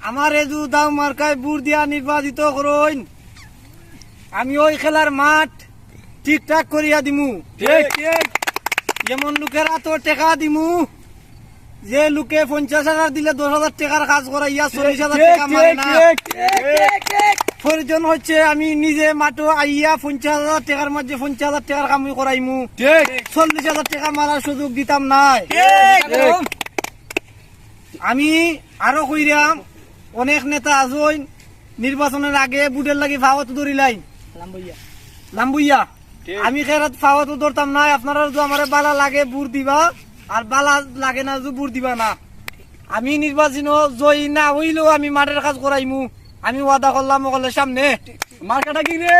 আমার এজু দাও মার্কায় বুট দিয়া নির্বাচিত করুন। আমি ওই খেলার মাঠ ঠিকঠাক করিয়া দিমু। ঠিক ঠিক যেমন লোকেরা তো টাকা দিমু, যে লোকে 50,000 দিলে 10,000 টাকার কাজ করাইয়া 40,000 টাকা মারে না। প্রয়োজন হচ্ছে আমি নিজে মাঠে আইয়া 50,000 টাকার মধ্যে 50,000 টাকার কাম করাইমু। ঠিক 40,000 টাকা মারার সুযোগ দিতাম নাই। আমি আরো কইরাম, অনেক নেতা আছেন নির্বাচনের আগে বুটের লাগি ফাওয়াত ধরিলাই লাম্বুইয়া। আমি খেরাত ফাওয়াত ধরতাম নাই। আপনারা যদি আমার বালা লাগে বুট দিবা, আর বালা লাগে না যদি বুট দিবা না। আমি নির্বাচন জয়ী না হইলেও আমি মাঠের কাজ করাইমু। আমি ওয়াদা করলাম ওগুলোর সামনে। মার্কাটা কি রে?